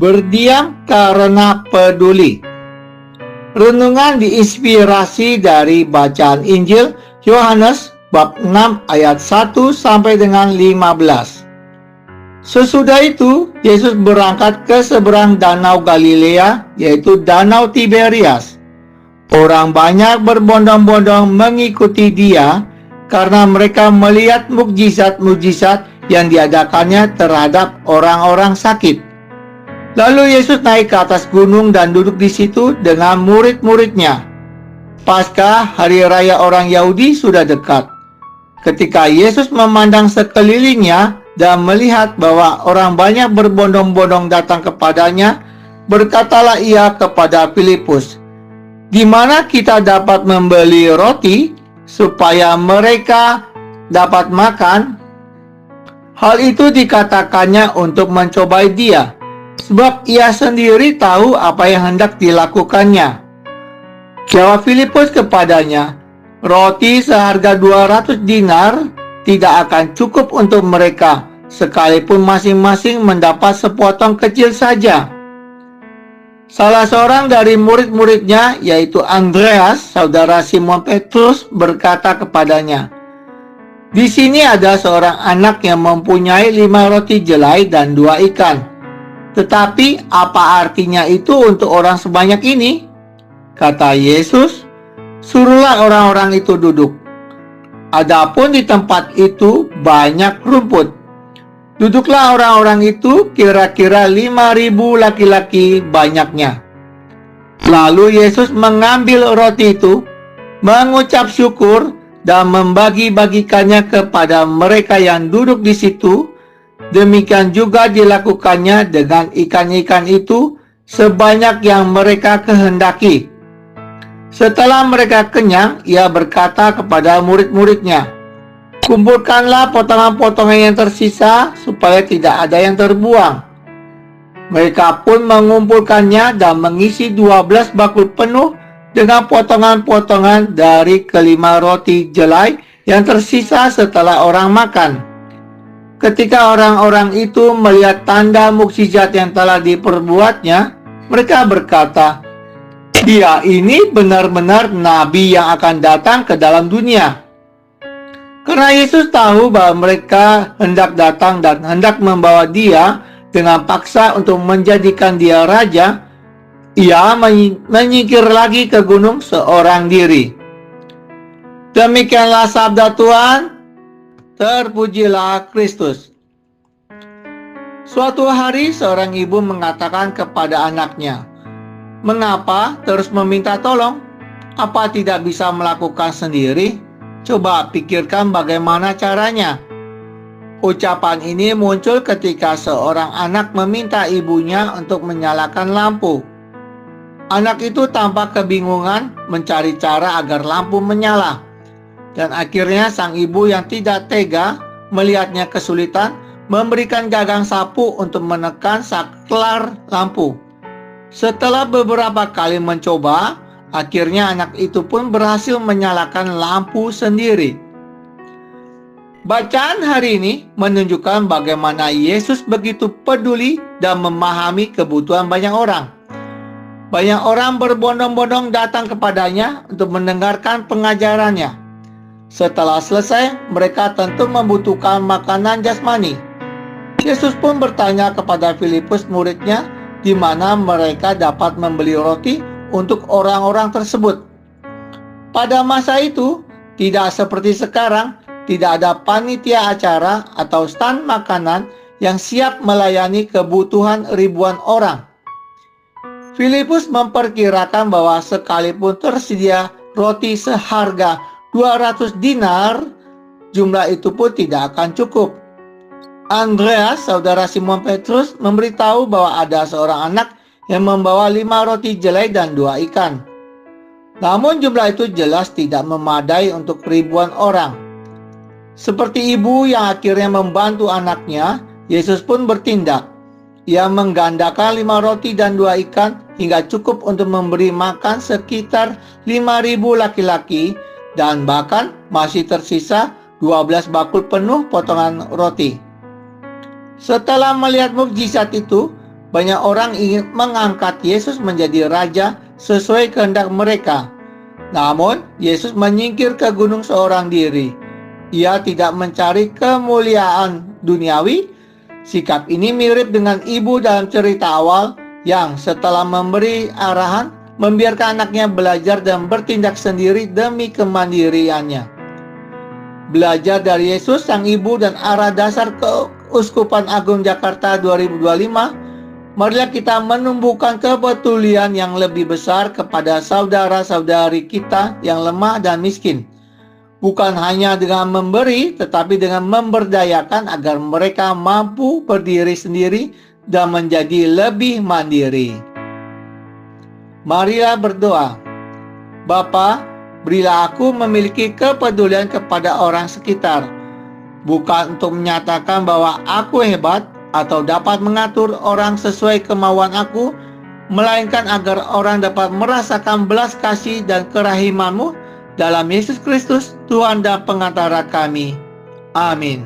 Berdiam karena peduli. Renungan diinspirasi dari bacaan Injil Yohanes bab 6 ayat 1 sampai dengan 15. Sesudah itu, Yesus berangkat ke seberang danau Galilea, yaitu Danau Tiberias. Orang banyak berbondong-bondong mengikuti dia karena mereka melihat mukjizat-mukjizat yang diadakannya terhadap orang-orang sakit. Lalu Yesus naik ke atas gunung dan duduk di situ dengan murid-muridnya. Pasca hari raya orang Yahudi sudah dekat. Ketika Yesus memandang sekelilingnya dan melihat bahwa orang banyak berbondong-bondong datang kepadanya, berkatalah ia kepada Filipus, "Di mana kita dapat membeli roti supaya mereka dapat makan?" Hal itu dikatakannya untuk mencobai dia, sebab ia sendiri tahu apa yang hendak dilakukannya. Jawab Filipus kepadanya, "Roti seharga 200 dinar tidak akan cukup untuk mereka, sekalipun masing-masing mendapat sepotong kecil saja." Salah seorang dari murid-muridnya, yaitu Andreas, saudara Simon Petrus, berkata kepadanya, "Di sini ada seorang anak yang mempunyai 5 roti jelai dan 2 ikan. Tetapi apa artinya itu untuk orang sebanyak ini?" Kata Yesus, "Suruhlah orang-orang itu duduk." Adapun di tempat itu banyak rumput. Duduklah orang-orang itu, kira-kira 5.000 laki-laki banyaknya. Lalu Yesus mengambil roti itu, mengucap syukur, dan membagi-bagikannya kepada mereka yang duduk di situ. Demikian juga dilakukannya dengan ikan-ikan itu sebanyak yang mereka kehendaki. Setelah mereka kenyang, ia berkata kepada murid-muridnya, "Kumpulkanlah potongan-potongan yang tersisa supaya tidak ada yang terbuang." Mereka pun mengumpulkannya dan mengisi 12 bakul penuh dengan potongan-potongan dari kelima roti jelai yang tersisa setelah orang makan. Ketika orang-orang itu melihat tanda mukjizat yang telah diperbuatnya, mereka berkata, "Dia ini benar-benar nabi yang akan datang ke dalam dunia." Karena Yesus tahu bahwa mereka hendak datang dan hendak membawa dia dengan paksa untuk menjadikan dia raja, ia menyingkir lagi ke gunung seorang diri. Demikianlah sabda Tuhan. Terpujilah Kristus. Suatu hari seorang ibu mengatakan kepada anaknya, "Mengapa terus meminta tolong? Apa tidak bisa melakukan sendiri? Coba pikirkan bagaimana caranya." Ucapan ini muncul ketika seorang anak meminta ibunya untuk menyalakan lampu. Anak itu tampak kebingungan mencari cara agar lampu menyala. Dan akhirnya sang ibu yang tidak tega melihatnya kesulitan memberikan gagang sapu untuk menekan saklar lampu. Setelah beberapa kali mencoba, akhirnya anak itu pun berhasil menyalakan lampu sendiri. Bacaan hari ini menunjukkan bagaimana Yesus begitu peduli dan memahami kebutuhan banyak orang. Banyak orang berbondong-bondong datang kepadanya untuk mendengarkan pengajarannya. Setelah selesai, mereka tentu membutuhkan makanan jasmani. Yesus pun bertanya kepada Filipus muridnya di mana mereka dapat membeli roti untuk orang-orang tersebut. Pada masa itu, tidak seperti sekarang, tidak ada panitia acara atau stand makanan yang siap melayani kebutuhan ribuan orang. Filipus memperkirakan bahwa sekalipun tersedia roti seharga 200 dinar, jumlah itu pun tidak akan cukup. Andreas, saudara Simon Petrus, memberitahu bahwa ada seorang anak yang membawa 5 roti jelai dan 2 ikan. Namun jumlah itu jelas tidak memadai untuk ribuan orang. Seperti ibu yang akhirnya membantu anaknya, Yesus pun bertindak. Ia menggandakan 5 roti dan 2 ikan hingga cukup untuk memberi makan sekitar 5.000 laki-laki, dan bahkan masih tersisa 12 bakul penuh potongan roti. Setelah melihat mukjizat itu, Banyak orang ingin mengangkat Yesus menjadi raja sesuai kehendak mereka. Namun, Yesus menyingkir ke gunung seorang diri. Ia tidak mencari kemuliaan duniawi. Sikap ini mirip dengan ibu dalam cerita awal yang setelah memberi arahan, membiarkan anaknya belajar dan bertindak sendiri demi kemandiriannya. Belajar dari Yesus, sang ibu, dan arah dasar Keuskupan Agung Jakarta 2025, marilah kita menumbuhkan kepedulian yang lebih besar kepada saudara-saudari kita yang lemah dan miskin. Bukan hanya dengan memberi, tetapi dengan memberdayakan agar mereka mampu berdiri sendiri dan menjadi lebih mandiri. Marilah berdoa. Bapa, berilah aku memiliki kepedulian kepada orang sekitar, bukan untuk menyatakan bahwa aku hebat atau dapat mengatur orang sesuai kemauan aku, melainkan agar orang dapat merasakan belas kasih dan kerahiman-Mu dalam Yesus Kristus, Tuhan dan Pengantara kami. Amin.